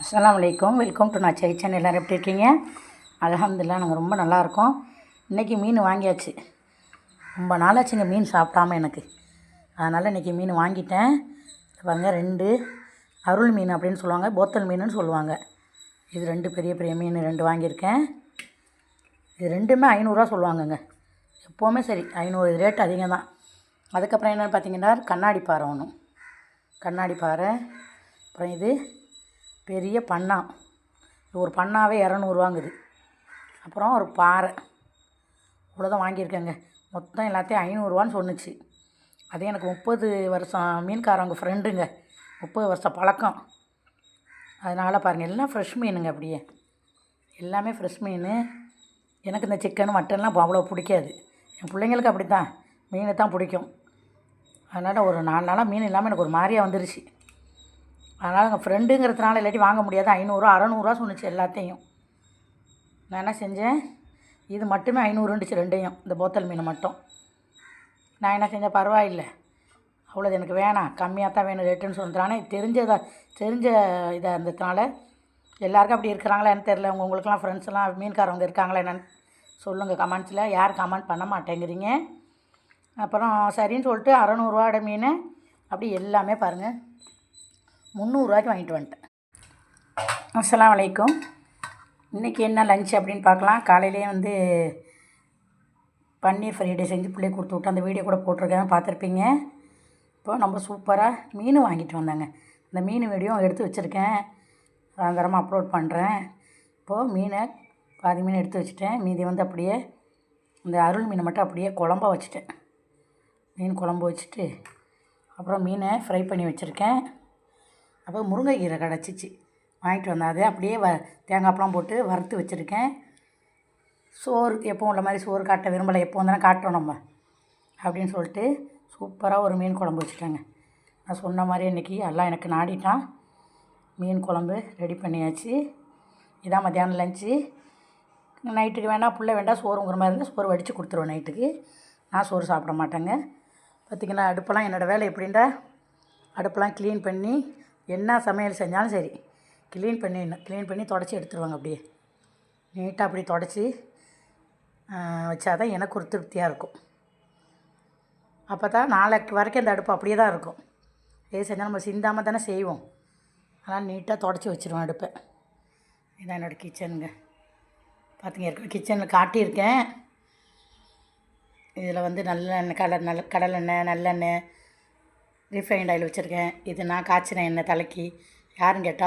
அஸ்ஸலாமு அலைக்கும். Welcome to நான் சேனல். எல்லோரும் எப்படி இருக்கீங்க? அல்ஹம்துலில்லாஹ் நாங்கள் ரொம்ப நல்லாயிருக்கோம். இன்றைக்கி மீன் வாங்கியாச்சு. ரொம்ப நாளாச்சுங்க மீன் சாப்பிடாம எனக்கு. அதனால் இன்றைக்கி மீன் வாங்கிட்டேன். பாருங்க, 2 அருள் மீன் அப்படின்னு சொல்லுவாங்க, போத்தல் மீனுன்னு சொல்லுவாங்க. இது 2 பெரிய பெரிய மீன் 2 வாங்கியிருக்கேன். இது 2மே 500ரூவா சொல்லுவாங்கங்க. எப்போவுமே சரி 500, இது ரேட் அதிகம் தான். அதுக்கப்புறம் என்னென்னு பார்த்தீங்கன்னா, கண்ணாடி பாறை ஒன்று, கண்ணாடி பாறை. அப்புறம் இது பெரிய பண்ணா, ஒரு பண்ணாவே 200ரூவாங்குது. அப்புறம் ஒரு பாறை, இவ்வளோதான் வாங்கியிருக்கேங்க. மொத்தம் எல்லாத்தையும் 500ரூவான்னு சொன்னிச்சு. அதே எனக்கு 30 வருஷம் மீன்காரவங்க ஃப்ரெண்டுங்க, 30 வருஷம் பழக்கம். அதனால் பாருங்கள், எல்லாம் ஃப்ரெஷ் மீனுங்க. அப்படியே எல்லாமே ஃப்ரெஷ் மீன். எனக்கு இந்த சிக்கன் மட்டன்லாம் அவ்வளோ பிடிக்காது. என் பிள்ளைங்களுக்கு அப்படி தான், மீன் தான் பிடிக்கும். அதனால் ஒரு 4 நாளாக மீன் இல்லாமல் எனக்கு ஒரு மாதிரியாக வந்துருச்சு. அதனால் எங்கள் ஃப்ரெண்டுங்கிறதுனால இல்லாட்டி வாங்க முடியாது. 500, 600ரூவா சொன்னிச்சு எல்லாத்தையும். நான் என்ன செஞ்சேன், இது மட்டுமே 500ன்றுச்சு ரெண்டையும், இந்த போத்தல் மீன் மட்டும். நான் என்ன செஞ்சேன், பரவாயில்லை அவ்வளோது எனக்கு வேணாம், கம்மியாக தான் வேணும் ரேட்டுன்னு சொல்லிட்டானே. தெரிஞ்ச இதாக இருந்ததுனால எல்லாருக்கும் அப்படி இருக்கிறாங்களா என்னன்னு தெரில. உங்களுக்கெல்லாம் ஃப்ரெண்ட்ஸ்லாம் மீன்காரவங்க இருக்காங்களா என்னென்னு சொல்லுங்கள் கமெண்ட்ஸில். யார் கமெண்ட் பண்ண மாட்டேங்கிறீங்க. அப்புறம் சரின்னு சொல்லிட்டு 600ரூவாட மீன் அப்படி எல்லாமே பாருங்கள் 300ரூவாய்க்கு வாங்கிட்டு வந்துட்டேன். அஸ்ஸலாமு அலைக்கும். இன்றைக்கி என்ன லஞ்ச் அப்படின்னு பார்க்கலாம். காலையிலே பன்னீர் ஃப்ரைடே செஞ்சு பிள்ளைய கொடுத்து விட்டு அந்த வீடியோ கூட போட்டிருக்கேன், பார்த்துருப்பீங்க. இப்போ நம்ம சூப்பராக மீன் வாங்கிட்டு வந்தாங்க. இந்த மீன் வீடியோ எடுத்து வச்சுருக்கேன், சாயந்தரமாக அப்லோட் பண்ணுறேன். இப்போது மீனை பாதி மீன் எடுத்து வச்சுட்டேன். மீதி அப்படியே இந்த அருள் மீனை மட்டும் அப்படியே குழம்பா வச்சுட்டேன். மீன் குழம்பு வச்சுட்டு அப்புறம் மீனை ஃப்ரை பண்ணி வச்சுருக்கேன். அப்போ முருங்கைக்கீரை கிடச்சிச்சு, வாங்கிட்டு வந்தேன். அது அப்படியே தேங்காய்ப்பெலாம் போட்டு வறுத்து வச்சுருக்கேன். சோறு எப்போவும் உள்ள மாதிரி சோறு காட்ட விரும்பலை, எப்போ வந்தாலும் காட்டுறோம் நம்ம அப்படின்னு சொல்லிட்டு சூப்பராக ஒரு மீன் குழம்பு வச்சுட்டேங்க. நான் சொன்ன மாதிரி இன்றைக்கி எல்லாம் எனக்கு நாடிட்டான். மீன் குழம்பு ரெடி பண்ணியாச்சு. இதான் மத்தியானம் லஞ்சு. நைட்டுக்கு வேண்டாம், புள்ள வேண்டாம், சோறுங்கிற மாதிரி இருந்தால் சோறு வடித்து கொடுத்துருவேன் நைட்டுக்கு. நான் சோறு சாப்பிட மாட்டேங்க. பார்த்திங்கன்னா அடுப்பெல்லாம் என்னோடய வேலை எப்படின்டா, அடுப்பெல்லாம் க்ளீன் பண்ணி என்ன சமையல் செஞ்சாலும் சரி க்ளீன் பண்ணி தொடச்சி எடுத்துருவாங்க. அப்படியே நீட்டாக அப்படி தொடச்சி வச்சாதான் எனக்கு ஒரு திருப்தியாக இருக்கும். அப்போ தான் நாளைக்கு வரைக்கும் அந்த அடுப்பு அப்படியே தான் இருக்கும். எது செஞ்சால் நம்ம சிந்தாமல் தானே செய்வோம். அதனால் நீட்டாக தொடச்சி வச்சுருவேன் அடுப்பை. இதுதான் என்னோடய கிச்சனுங்க. பார்த்திங்க, இருக்கிற கிச்சனில் காட்டியிருக்கேன். இதில் நல்லெண்ணெய், கடலெண்ணெய், நல்லெண்ணெய், ரீஃபைண்ட் ஆயில் வச்சுருக்கேன். இது நான் காய்ச்சின எண்ணெய் தலைக்கு. யாரும் கேட்டால்